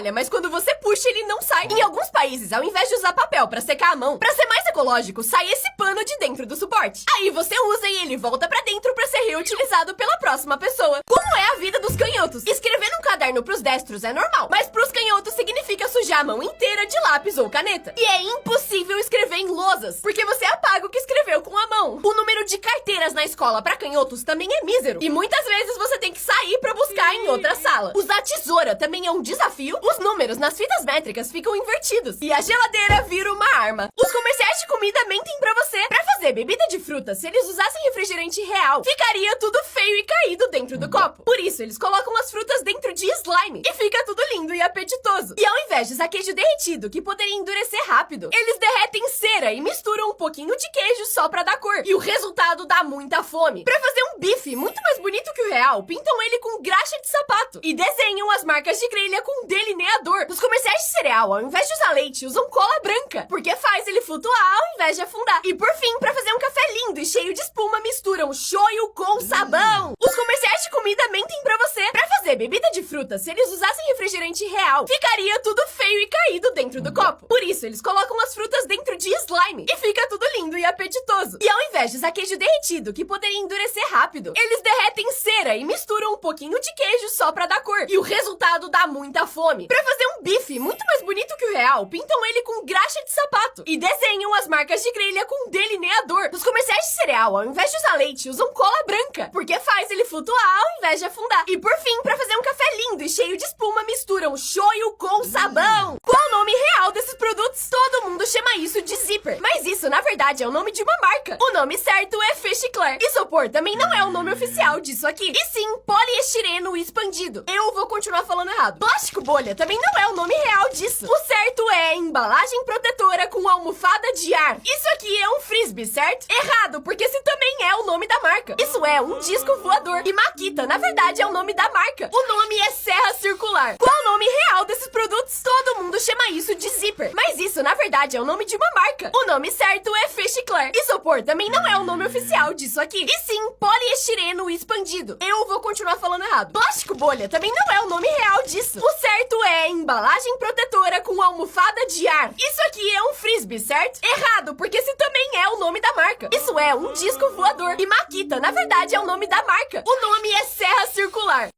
trabalha, mas quando você puxa, ele não sai. Em alguns países, ao invés de usar papel pra secar a mão, pra ser mais ecológico, sai esse pano de dentro do suporte. Aí você usa e ele volta pra dentro pra ser reutilizado pela próxima pessoa. Como é a vida dos canhotos? Escrever num caderno pros destros é normal, mas pros canhotos significa sujar a mão inteira de lápis ou caneta. E é impossível escrever em lousas, porque você apaga o que escreveu com a mão. O número de carteiras na escola pra canhotos também é mísero, e muitas vezes você tem que sair pra buscar em outra sala. Usar tesoura também é um desafio. Os números nas fitas métricas ficam invertidos, e a geladeira vira uma arma. Os comerciais de comida mentem pra você. Pra fazer bebida de fruta, se eles usassem refrigerante real, ficaria tudo feio e caído dentro do copo. Por isso, eles colocam as frutas dentro de slime, e fica tudo lindo e apetitoso. E ao invés de usar queijo derretido, que poderia endurecer rápido, eles derretem cera e misturam um pouquinho de queijo só pra dar cor. E o resultado dá muita fome. Pra fazer um bife muito mais bonito que o real, pintam ele com graxa de sapato e desenham as marcas de grelha com delineador. Nos comerciais de cereal, ao invés de usar leite, usam cola branca, porque faz ele flutuar ao invés de afundar. E por fim, pra fazer um café lindo e cheio de espuma, misturam shoyu com sabão. Os comerciais de comida mentem pra você. Pra fazer bebida de fruta, se eles usassem refrigerante real, ficaria tudo feio e caído dentro do copo. Por isso, eles colocam as frutas dentro de slime, e fica tudo lindo e apetitoso. E ao invés de usar queijo derretido, que poderia endurecer rápido, eles derretem cera e misturam um pouquinho de queijo só pra dar cor. E o resultado dá muita fome. Pra fazer um bife muito mais bonito que o real, pintam ele com graxa de sapato e desenham as marcas de grelha com delineador. Nos comerciais de cereal, ao invés de usar leite, usam cola branca, porque faz ele flutuar ao invés de afundar. E por fim, pra fazer um café lindo e cheio de espuma, misturam shoyu com sabão. Qual o nome real desses produtos? Todo mundo chama isso de zíper, mas isso, na verdade, é o nome de uma marca. O nome certo é Fechicler. Isopor também não é o nome oficial disso aqui, e sim poliestireno expandido. Eu vou continuar falando errado. Plástico bolha também não é o nome real disso. O certo é embalagem protetora com almofada de ar. Isso aqui é um frisbee, certo? Errado, porque esse também é o nome da marca. Isso é um disco voador. E Makita, na verdade, é o nome da marca. O nome é serra circular. Qual o nome real desses produtos? Todo mundo chama isso de zíper, mas isso, na verdade, é o nome de uma marca. O nome certo é Fechicler. Isopor também não é o nome oficial disso aqui, e sim poliestireno expandido. Eu vou continuar falando errado. Plástico bolha também não é o nome real disso. O certo é embalagem protetora com almofada de ar. Isso aqui é um frisbee, certo? Errado, porque esse também é o nome da marca. Isso é um disco voador. E Makita, na verdade, é o nome da marca. O nome é serra circular.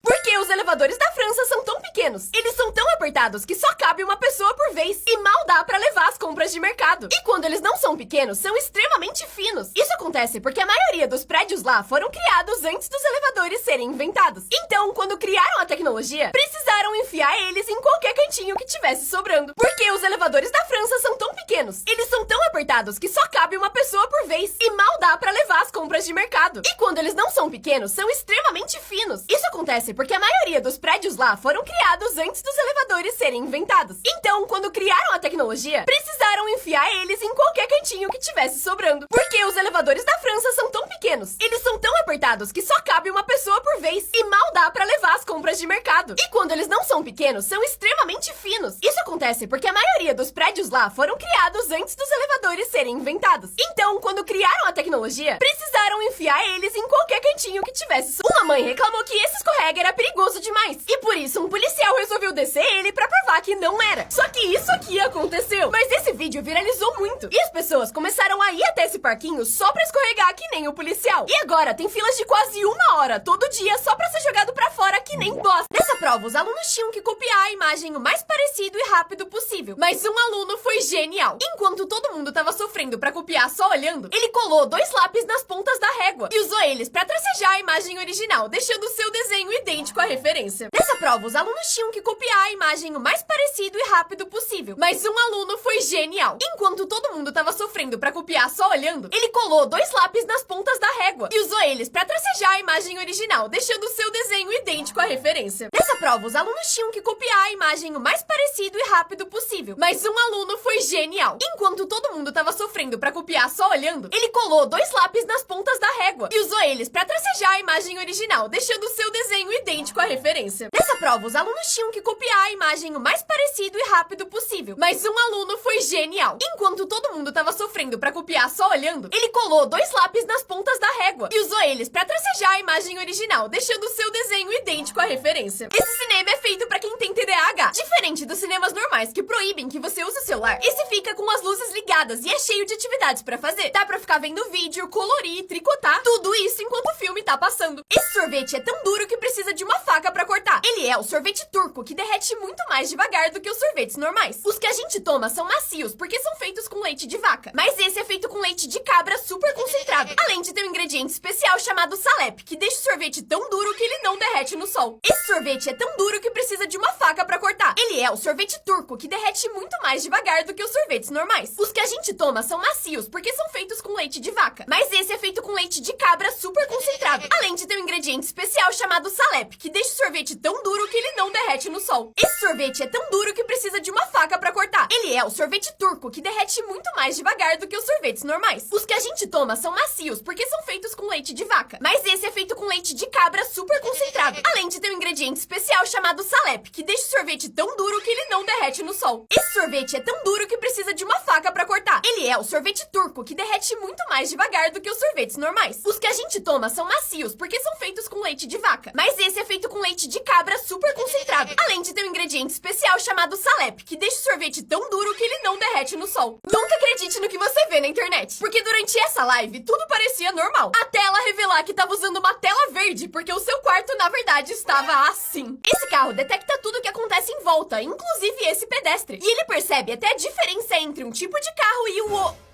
Por que os elevadores da França são tão pequenos? Eles são tão apertados que só cabe uma pessoa por vez e mal dá pra levar as compras de mercado. E quando eles não são pequenos, são extremamente finos. Isso acontece porque a maioria dos prédios lá foram criados antes dos elevadores serem inventados. Então, quando criaram a tecnologia, precisaram enfiar eles em qualquer cantinho que tivesse sobrando. Por que os elevadores da França são tão pequenos? Eles são tão apertados que só cabe uma pessoa por vez e mal dá pra levar as compras de mercado. E quando eles não são pequenos, são extremamente finos. Isso acontece porque a maioria dos prédios lá foram criados antes dos elevadores serem inventados. Então, quando criaram a tecnologia, precisaram enfiar eles em qualquer cantinho que tivesse sobrando. Por que os elevadores da França são tão pequenos? Eles são tão apertados que só cabe uma pessoa por vez e mal dá pra levar as compras de mercado. E quando eles não são pequenos, são extremamente finos. Isso acontece porque a maioria dos prédios lá foram criados antes dos elevadores serem inventados. Então, quando criaram a tecnologia, precisaram enfiar eles em qualquer cantinho que tivesse sobrando. Uma mãe reclamou que esse escorrega era perigoso demais, e por isso um policial resolveu descer ele pra provar que não era. Só que isso aqui aconteceu. Mas esse vídeo viralizou muito, e as pessoas começaram a ir até esse parquinho só pra escorregar que nem o policial. E agora tem filas de quase 1 hora todo dia só pra ser jogado pra fora que nem bosta. Nessa prova, os alunos tinham que copiar a imagem o mais parecido e rápido possível. Mas um aluno foi genial. Enquanto todo mundo tava sofrendo pra copiar só olhando, ele colou 2 lápis nas pontas da régua e usou eles pra tracejar a imagem original, deixando o seu desenho idêntico à referência. Nessa prova, os alunos tinham que copiar a imagem o mais parecido e rápido possível. Mas um aluno foi genial. Enquanto todo mundo tava sofrendo pra copiar só olhando, ele colou 2 lápis nas pontas da régua e usou eles pra tracejar a imagem original, deixando o seu desenho idêntico à referência. Nessa prova, os alunos tinham que copiar a imagem o mais parecido e rápido possível. Mas um aluno foi genial. Enquanto todo mundo tava sofrendo pra copiar só olhando, ele colou 2 lápis nas pontas da régua e usou eles pra tracejar a imagem original, deixando o seu desenho idêntico à referência. Nessa Nessa prova, os alunos tinham que copiar a imagem o mais parecido e rápido possível. Mas um aluno foi genial. Enquanto todo mundo tava sofrendo pra copiar só olhando, ele colou 2 lápis nas pontas da régua e usou eles pra tracejar a imagem original, deixando o seu desenho idêntico à referência. Esse cinema é feito pra quem tem TDAH. Diferente dos cinemas normais que proíbem que você use o celular, esse fica com as luzes ligadas e é cheio de atividades pra fazer. Dá pra ficar vendo vídeo, colorir, tricotar, tudo isso enquanto o filme tá passando. Esse sorvete é tão duro que precisa de uma faca pra cortar. Ele é o sorvete turco, que derrete muito mais devagar do que os sorvetes normais. Os que a gente toma são macios, porque são feitos com leite de vaca. Mas esse é feito com leite de cabra super concentrado. Além de ter um ingrediente especial chamado salep, que deixa o sorvete tão duro que ele não derrete no sol. Esse sorvete é tão duro que precisa de uma faca pra cortar. Ele é o sorvete turco, que derrete muito mais devagar do que os sorvetes normais. Os que a gente toma são macios, porque são feitos com leite de vaca. Mas esse é feito com leite de cabra super concentrado. Além de ter um ingrediente especial chamado salep, que deixa o sorvete tão duro que ele não derrete no sol. Esse sorvete é tão duro que precisa de uma faca pra cortar. Ele é o sorvete turco, que derrete muito mais devagar do que os sorvetes normais. Os que a gente toma são macios, porque são feitos com leite de vaca. Mas esse é feito com leite de cabra super concentrado. Além de ter um ingrediente especial chamado salep, que deixa o sorvete tão duro que ele não derrete no sol. Esse sorvete é tão duro que precisa de uma faca pra cortar. Ele é o sorvete turco, que derrete muito mais devagar do que os sorvetes normais. Os que a gente toma são macios, porque são feitos com leite de vaca. Mas esse é feito com leite de cabra super concentrado. Além de ter um ingrediente especial chamado salep, que deixa o sorvete tão duro que ele não derrete no sol. Nunca acredite no que você vê na internet, porque durante essa live tudo parecia normal, até ela revelar que tava usando uma tela verde, porque o seu quarto na verdade estava assim. Esse carro detecta tudo que acontece em volta, inclusive esse pedestre, e ele percebe até a diferença entre um tipo de carro e o outro.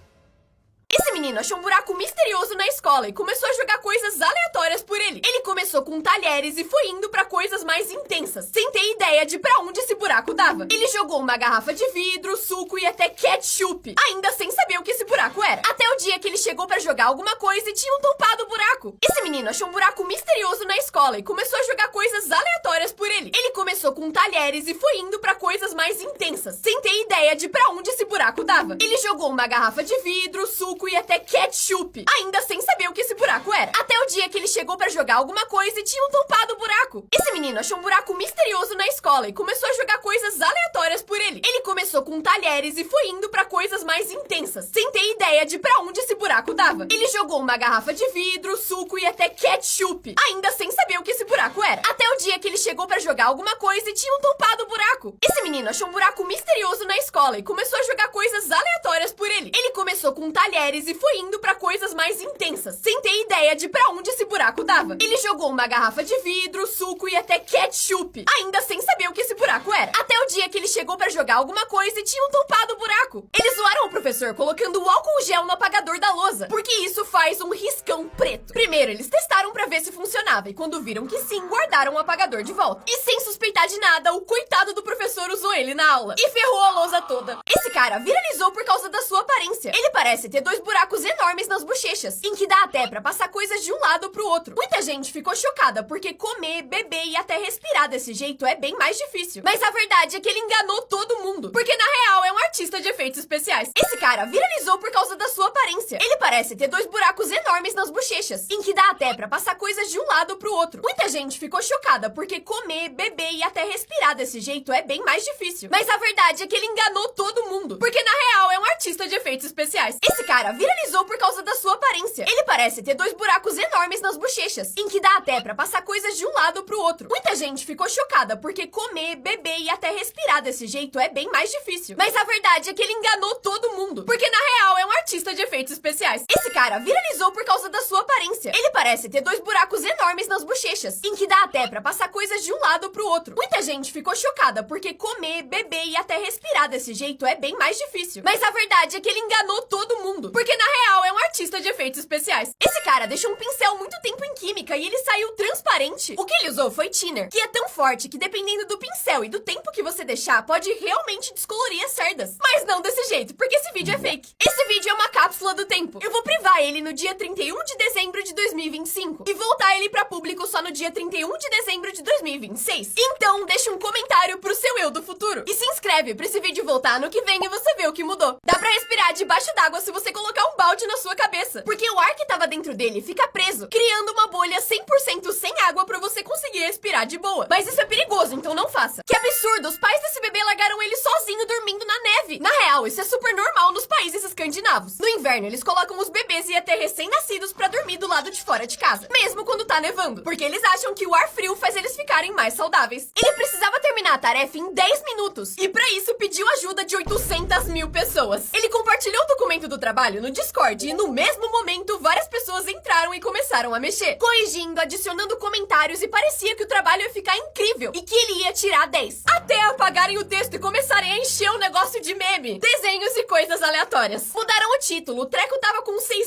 Esse menino achou um buraco misterioso na escola e começou a jogar coisas aleatórias por ele. Ele começou com talheres e foi indo pra coisas mais intensas, sem ter ideia de pra onde esse buraco dava. Ele jogou uma garrafa de vidro, suco e até ketchup, ainda sem saber o que esse buraco era. Até o dia que ele chegou pra jogar alguma coisa e tinham tampado o buraco. Esse menino achou um buraco misterioso na escola e começou a jogar coisas aleatórias por ele. Ele começou com talheres e foi indo pra coisas mais intensas, sem ter ideia de pra onde esse buraco dava. Ele jogou uma garrafa de vidro, suco e até ketchup, ainda sem saber o que esse buraco era. Até o dia que ele chegou pra jogar alguma coisa e tinham tampado o buraco. Esse menino achou um buraco misterioso na escola e começou a jogar coisas aleatórias por ele. Ele começou com talheres e foi indo pra coisas mais intensas, sem ter ideia de pra onde esse buraco dava. Ele jogou uma garrafa de vidro, suco e até ketchup, ainda sem saber o que esse buraco era. Até o dia que ele chegou pra jogar alguma coisa e tinham tampado o buraco. Esse menino achou um buraco misterioso na escola e começou a jogar coisas aleatórias por ele. Ele começou com talheres e foi indo pra coisas mais intensas, sem ter ideia de pra onde esse buraco dava. Ele jogou uma garrafa de vidro, suco e até ketchup, ainda sem saber o que esse buraco era. Até o dia que ele chegou pra jogar alguma coisa e tinham tampado o buraco. Eles zoaram o professor colocando o álcool gel no apagador da lousa, porque isso faz um riscão preto. Primeiro, eles testaram pra ver se funcionava e quando viram que sim, guardaram o apagador de volta. E sem suspeitar de nada, o coitado do professor usou ele na aula e ferrou a lousa toda. Esse cara viralizou por causa da sua aparência. Ele parece ter 2 buracos enormes nas bochechas, em que dá até pra passar coisas de um lado pro outro. Muita gente ficou chocada, porque comer, beber e até respirar desse jeito é bem mais difícil. Mas a verdade é que ele enganou todo mundo, porque na real é um artista de efeitos especiais. Esse cara viralizou por causa da sua aparência. Ele parece ter 2 buracos enormes nas bochechas, em que dá até pra passar coisas de um lado pro outro. Muita gente ficou chocada, porque comer, beber e até respirar desse jeito é bem mais difícil. Mas a verdade é que ele enganou todo mundo, porque na real é um artista de efeitos especiais. Esse cara viralizou por causa da sua aparência. Ele parece ter 2 buracos enormes nas bochechas, em que dá até pra passar coisas de um lado pro outro. Muita gente ficou chocada, porque comer, beber e até respirar desse jeito é bem mais difícil. Mas a verdade é que ele enganou todo mundo, porque na real é um artista de efeitos especiais. Esse cara viralizou por causa da sua aparência. Ele parece ter 2 buracos enormes nas bochechas, em que dá até pra passar coisas de um lado pro outro. Muita gente ficou chocada, porque comer, beber e até respirar desse jeito é bem mais difícil. Mas a verdade é que ele enganou todo mundo, porque na real é um artista de efeitos especiais. Esse cara deixou um pincel muito tempo em química e ele saiu transparente. O que ele usou foi thinner, que é tão forte que dependendo do pincel e do tempo que você deixar, pode realmente descolorir as cerdas. Mas não desse jeito, porque esse vídeo é fake. Esse vídeo é uma cápsula do tempo. Eu vou privar ele no dia 31 de dezembro de 2025 e voltar ele pra público só no dia 31 de dezembro de 2026. 2026? Então deixa um comentário pro seu eu do futuro. E se inscreve pra esse vídeo voltar ano que vem e você ver o que mudou. Dá pra respirar debaixo d'água se você colocar um balde na sua cabeça. Porque o ar que tava dentro dele fica preso, criando uma bolha 100% sem água pra você conseguir respirar de boa. Mas isso é perigoso, então não faça. Que absurdo, os pais desse bebê largaram ele sozinho dormindo na neve. Na real, isso é super normal nos países escandinavos. No inverno, eles colocam os bebês e até recém-nascidos pra dormir do lado de fora de casa, mesmo quando tá nevando, porque eles acham que o ar frio faz eles ficarem mais saudáveis. Ele precisava terminar a tarefa em 10 minutos, e pra isso pediu ajuda de 800 mil pessoas. Ele compartilhou o documento do trabalho no Discord, e no mesmo momento, várias pessoas entraram e começaram a mexer, corrigindo, adicionando comentários, e parecia que o trabalho ia ficar incrível, e que ele ia tirar 10. Até apagarem o texto e começarem a encher o negócio de meme, desenhos e coisas aleatórias. Mudaram o título, o treco tava com 600